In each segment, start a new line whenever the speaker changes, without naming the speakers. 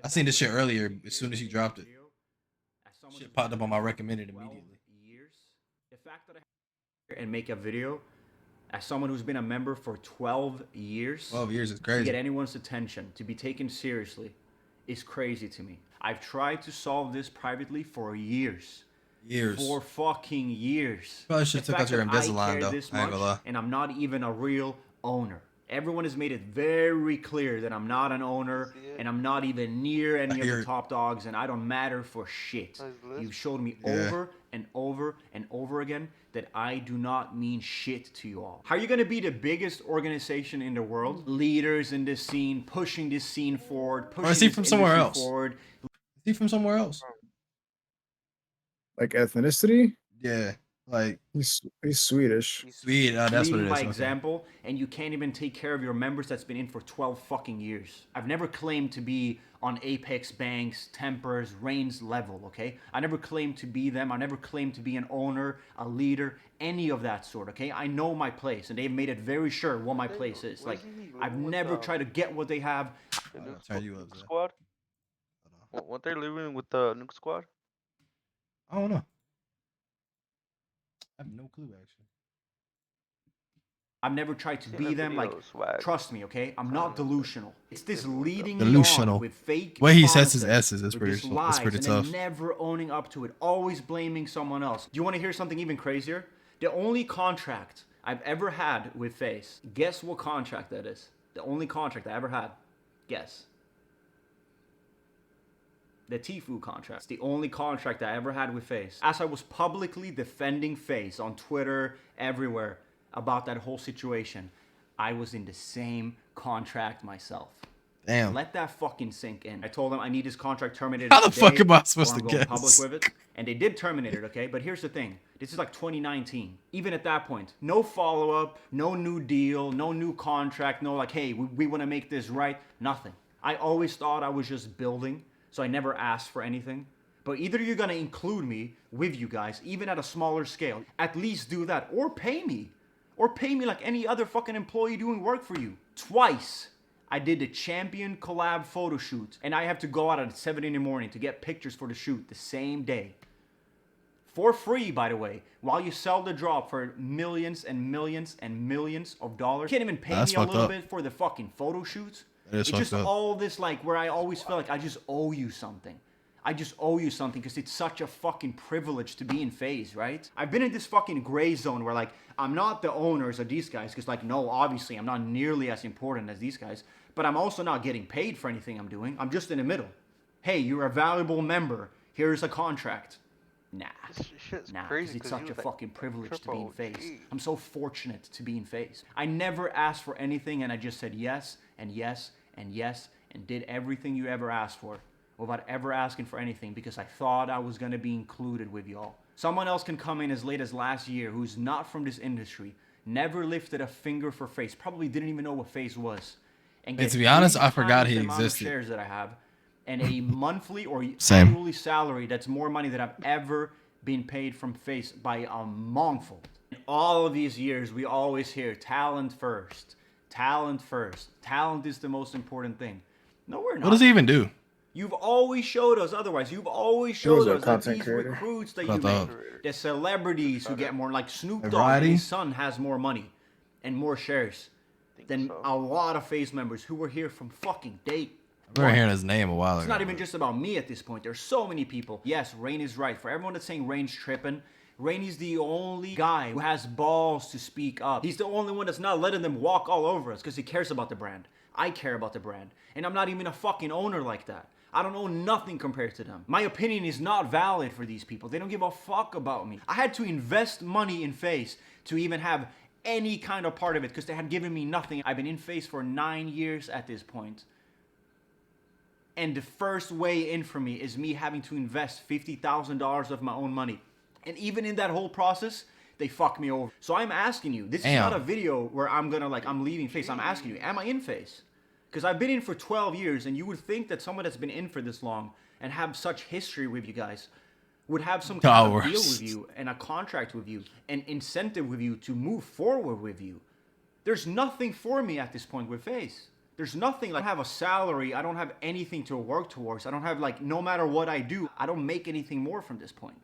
I seen this shit earlier as soon as he dropped it. Shit popped up on my recommended immediately.
Years, the fact that I and make a video as someone who's been a member for 12 years,
12 years is
to
crazy.
get anyone's attention, to be taken seriously, is crazy to me. I've tried to solve this privately for years.
Years.
For fucking years.
Probably should have took out your Invisalign though.
This
I ain't
much,
gonna lie.
and I'm not even a real owner. Everyone has made it very clear that I'm not an owner, and I'm not even near any of the top dogs, and I don't matter for shit. You've showed me over and over and over again that I do not mean shit to you all. How are you gonna be the biggest organization in the world? Leaders in this scene, pushing this scene forward, pushing
or is he from somewhere else?
forward.
Is he from somewhere else?
Like ethnicity?
Yeah. Like
he's Swedish.
Swede. That's what it is.
By example, and you can't even take care of your members that's been in for 12 fucking years. I've never claimed to be on Apex Banks, Tempers, Rain's level, okay? I never claimed to be them. I never claimed to be an owner, a leader, any of that sort, okay? I know my place, and they've made it very sure what my place is. Like, I've never tried to get what they have.
Nuke Squad? Weren't they living with the Nuke Squad?
I don't know. I have no clue, actually.
I've never tried to be them. Like, trust me, okay? I'm not delusional. It's this leading
delusional
on with fake.
Way he sets his S's is pretty tough.
And never owning up to it, always blaming someone else. Do you want to hear something even crazier? The only contract I've ever had with FaZe. Guess what contract that is? The only contract I ever had. Guess. The Teeqo contract. It's the only contract I ever had with FaZe. As I was publicly defending FaZe on Twitter, everywhere, about that whole situation, I was in the same contract myself.
Damn.
Let that fucking sink in. I told them I need this contract terminated.
How the fuck am I supposed to guess?
Public with it, and they did terminate it, okay? But here's the thing. This is like 2019. Even at that point, no follow-up, no new deal, no new contract, no like, hey, we want to make this right. Nothing. I always thought I was just building. So I never asked for anything. But either you're gonna include me with you guys, even at a smaller scale, at least do that, or pay me. Or pay me like any other fucking employee doing work for you. Twice, I did the Champion collab photo shoot, and I have to go out at 7 in the morning to get pictures for the shoot the same day. For free, by the way, while you sell the drop for millions and millions and millions of dollars. You can't even pay me a little bit for the fucking photo shoots. It's just all this like where I always feel like I just owe you something. I just owe you something because it's such a fucking privilege to be in FaZe, right? I've been in this fucking gray zone where like I'm not the owners of these guys because like no, obviously I'm not nearly as important as these guys, but I'm also not getting paid for anything I'm doing. I'm just in the middle. Hey, you're a valuable member. Here's a contract. Nah, because it's such a fucking privilege to be in FaZe. I'm so fortunate to be in FaZe. I never asked for anything and I just said yes and yes and yes and did everything you ever asked for without ever asking for anything because I thought I was going to be included with y'all. Someone else can come in as late as last year who's not from this industry, never lifted a finger for FaZe, probably didn't even know what FaZe was. And
to be honest, I forgot he existed.
Shares that I have and a monthly or annually salary that's more money than I've ever been paid from FaZe by a monthful. In all of these years, we always hear talent first. Talent first. Talent is the most important thing. No, we're not.
What does he even do?
You've always showed us otherwise. You've always showed us that these recruits that you make, the celebrities who get more, like Snoop Dogg, his son has more money and more shares than a lot of FaZe members who were here from fucking day.
We were hearing his name a while ago.
It's not even just about me at this point. There's so many people. Yes, Rain is right. For everyone that's saying Rain's tripping, Rain is the only guy who has balls to speak up. He's the only one that's not letting them walk all over us because he cares about the brand. I care about the brand. And I'm not even a fucking owner like that. I don't own nothing compared to them. My opinion is not valid for these people. They don't give a fuck about me. I had to invest money in FaZe to even have any kind of part of it because they had given me nothing. I've been in FaZe for 9 years at this point. And the first way in for me is me having to invest $50,000 of my own money. And even in that whole process, they fuck me over. So I'm asking you, this is not a video where I'm gonna like, I'm leaving FaZe. I'm asking you, am I in FaZe? Because I've been in for 12 years and you would think that someone that's been in for this long and have such history with you guys would have some kind of deal with you and a contract with you, an incentive with you to move forward with you. There's nothing for me at this point with FaZe. There's nothing. Like, I don't have a salary. I don't have anything to work towards. I don't have, like, no matter what I do, I don't make anything more from this point.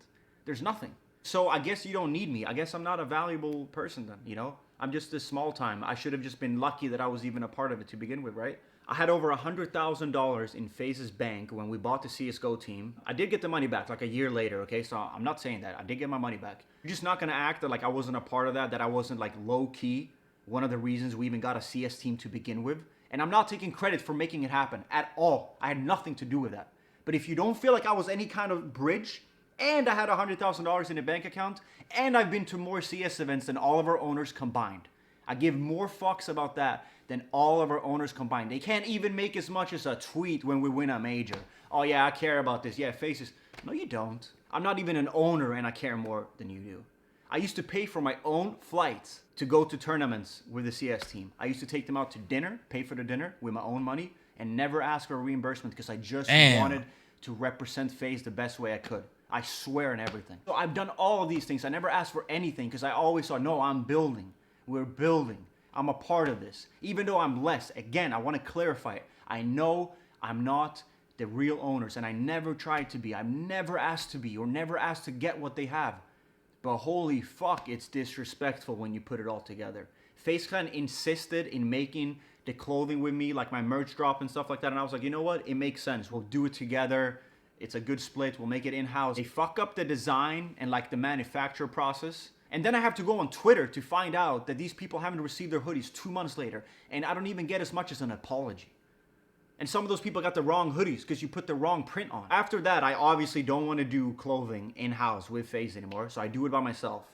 There's nothing. So I guess you don't need me. I guess I'm not a valuable person then, you know? I'm just this small time. I should have just been lucky that I was even a part of it to begin with, right? I had over $100,000 in FaZe's bank when we bought the CSGO team. I did get the money back like a year later, okay? So I'm not saying that. I did get my money back. You're just not gonna act that like I wasn't a part of that I wasn't like low-key one of the reasons we even got a CS team to begin with. And I'm not taking credit for making it happen at all. I had nothing to do with that. But if you don't feel like I was any kind of bridge, and I had $100,000 in a bank account, and I've been to more CS events than all of our owners combined. I give more fucks about that than all of our owners combined. They can't even make as much as a tweet when we win a major. Oh yeah, I care about this. Yeah, FaZe. No, you don't. I'm not even an owner and I care more than you do. I used to pay for my own flights to go to tournaments with the CS team. I used to take them out to dinner, pay for the dinner with my own money, and never ask for a reimbursement because I just wanted to represent FaZe the best way I could. I swear on everything. So I've done all of these things. I never asked for anything because I always thought, no, I'm building. We're building. I'm a part of this. Even though I'm less, again, I want to clarify it. I know I'm not the real owners and I never tried to be. I've never asked to be or never asked to get what they have. But holy fuck, it's disrespectful when you put it all together. FaZe Clan insisted in making the clothing with me, like my merch drop and stuff like that. And I was like, you know what? It makes sense. We'll do it together. It's a good split. We'll make it in-house. They fuck up the design and like the manufacture process. And then I have to go on Twitter to find out that these people haven't received their hoodies 2 months later. And I don't even get as much as an apology. And some of those people got the wrong hoodies because you put the wrong print on. After that, I obviously don't want to do clothing in-house with FaZe anymore. So I do it by myself.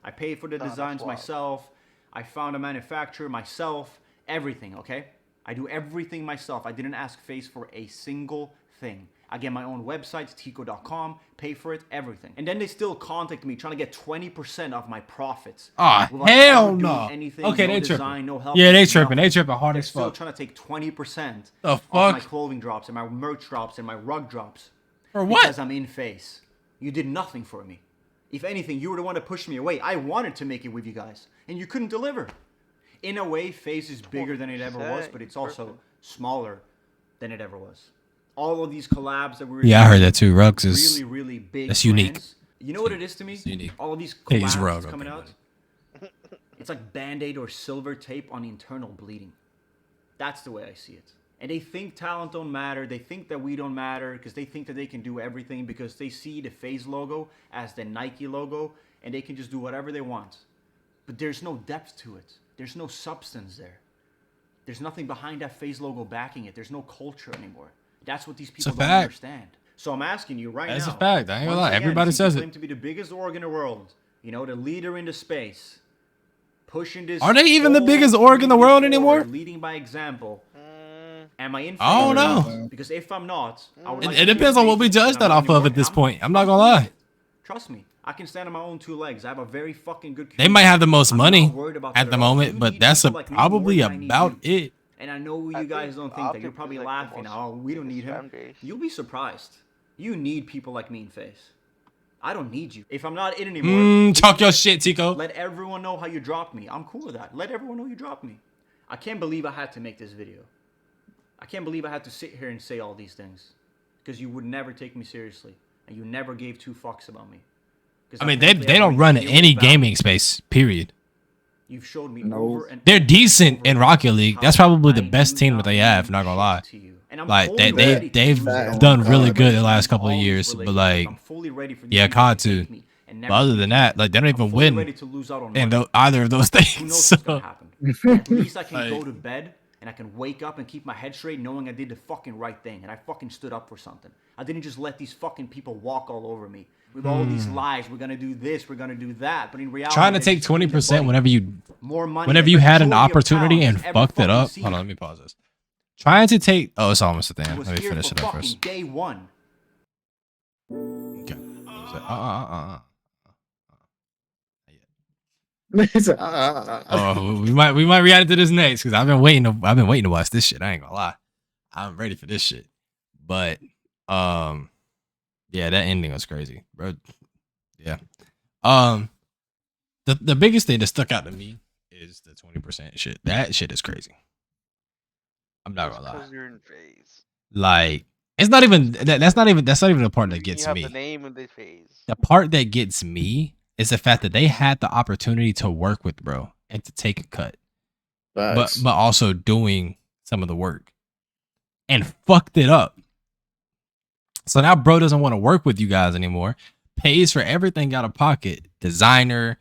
I pay for the designs myself. I found a manufacturer myself. Everything, okay? I do everything myself. I didn't ask FaZe for a single thing. I get my own website, Teeqo.com, pay for it, everything. And then they still contact me trying to get 20% of my profits.
Ah, hell no.
Anything,
okay,
no
they
design,
tripping.
no help.
Yeah, they tripping. They tripping hard
They're
as
still
fuck.
trying to take 20%
The
of
fuck?
my clothing drops and my merch drops and my rug drops.
For what?
Because I'm in FaZe. You did nothing for me. If anything, you were the one to push me away. I wanted to make it with you guys, and you couldn't deliver. In a way, FaZe is bigger than it ever was, but it's also smaller than it ever was. All of these collabs that we were
I heard that too. Rugs is
really, really big.
that's unique.
Brands. You know what it is to me?
It's unique.
All of these
FaZe
collabs
rug,
coming
okay,
out. It's like Band-Aid or silver tape on internal bleeding. That's the way I see it. And they think talent don't matter. They think that we don't matter because they think that they can do everything because they see the FaZe logo as the Nike logo and they can just do whatever they want. But there's no depth to it. There's no substance there. There's nothing behind that FaZe logo backing it. There's no culture anymore. That's what these people don't understand. So I'm asking you right now.
That's a fact. I ain't gonna lie.
Again,
Everybody says it.
Claim to be the biggest org in the world. You know, the leader in the space. Pushing this.
Are they even the biggest org in the world anymore?
Leading by example. Am I in?
I don't know.
Because if I'm not, I would
It depends on what we judge that off of at this point. I'm not gonna lie.
Trust me. I can stand on my own 2 legs. I have a very fucking good.
They might have the most money
about
at the moment, but that's probably about it.
And I know you guys don't think that. You're probably laughing. Oh, we don't need him. You'll be surprised. You need people like me in FaZe. I don't need you. If I'm not in anymore,
talk your shit, Teeqo.
Let everyone know how you dropped me. I'm cool with that. Let everyone know you dropped me. I can't believe I had to make this video. I can't believe I had to sit here and say all these things. Because you would never take me seriously. And you never gave 2 fucks about me.
I mean, they don't run any gaming space, period.
You've showed me over and
they're decent in Rocket League. That's probably the best team that they have, not gonna lie. Like they've done really good the last couple of years, but like COD too. But other than that, like they don't even win in either of those things. So.
At least I can go to bed and I can wake up and keep my head straight knowing I did the fucking right thing and I fucking stood up for something. I didn't just let these fucking people walk all over me with all these lies. We're gonna do this, we're gonna do that, but in reality,
trying to take 20% whenever you had an opportunity and fucked it up. Hold on, let me pause this. Trying to take it's almost a thing. Let me finish it up first.
Day one.
Okay. We might react to this next because I've been waiting to watch this shit. I ain't gonna lie. I'm ready for this shit. But yeah, that ending was crazy, bro. Yeah. The biggest thing that stuck out to me is the 20% shit. That shit is crazy. I'm not
Just
gonna lie.
because you're in FaZe.
Like, it's not even that's not even the part that
You
gets
have
me.
the name of the FaZe.
The part that gets me is the fact that they had the opportunity to work with bro and to take a cut, but also doing some of the work and fucked it up. So now bro doesn't want to work with you guys anymore. Pays for everything out of pocket. Designer,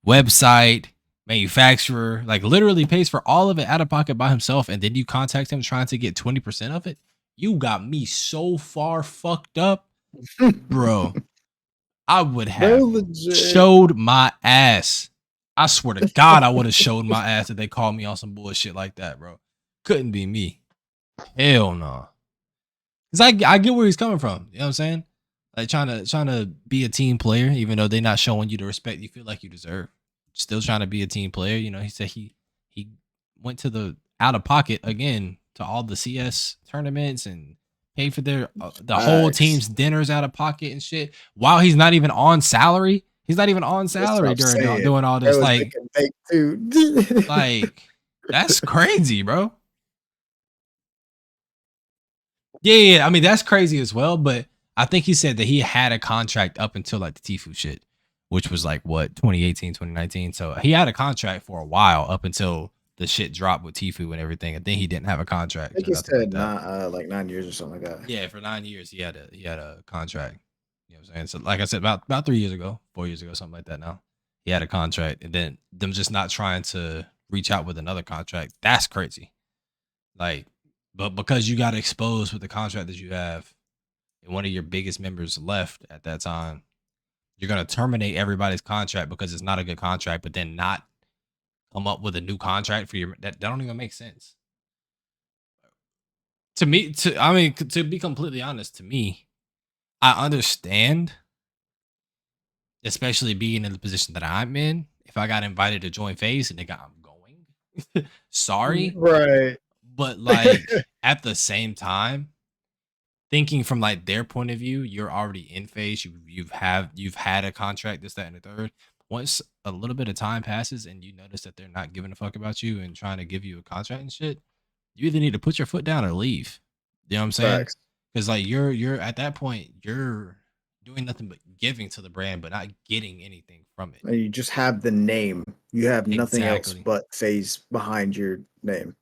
website, manufacturer, like literally pays for all of it out of pocket by himself. And then you contact him trying to get 20% of it. You got me so far fucked up, bro. I would have showed my ass. I swear to God, I would have showed my ass if they called me on some bullshit like that, bro. Couldn't be me. Hell no. Cause I get where he's coming from. You know what I'm saying? Like trying to be a team player, even though they're not showing you the respect you feel like you deserve. Still trying to be a team player. You know, he said he went to the out of pocket again to all the CS tournaments and paid for their the whole team's dinners out of pocket and shit. While he's not even on salary. He's not even on salary during doing all this. Like that's crazy, bro. Yeah. I mean, that's crazy as well. But I think he said that he had a contract up until like the Tfue shit, which was like what 2018, 2019. So he had a contract for a while up until the shit dropped with Tfue and everything. And then he didn't have a contract.
I think he said like 9 years or something like that.
Yeah, for 9 years he had a contract. You know what I'm saying? So like I said, about 3 years ago, 4 years ago, something like that now. He had a contract, and then them just not trying to reach out with another contract. That's crazy. Like, but because you got exposed with the contract that you have, and one of your biggest members left at that time, you're gonna terminate everybody's contract because it's not a good contract, but then not come up with a new contract for your that don't even make sense. To me, to be completely honest, to me, I understand, especially being in the position that I'm in. If I got invited to join FaZe, nigga, I'm going. Sorry,
right?
But like at the same time, thinking from like their point of view, you're already in FaZe. You've had a contract, this, that, and the third. Once a little bit of time passes and you notice that they're not giving a fuck about you and trying to give you a contract and shit, you either need to put your foot down or leave. You know what I'm saying? Because like you're at that point, you're doing nothing but giving to the brand, but not getting anything from it.
And you just have the name. You have nothing else but FaZe behind your name.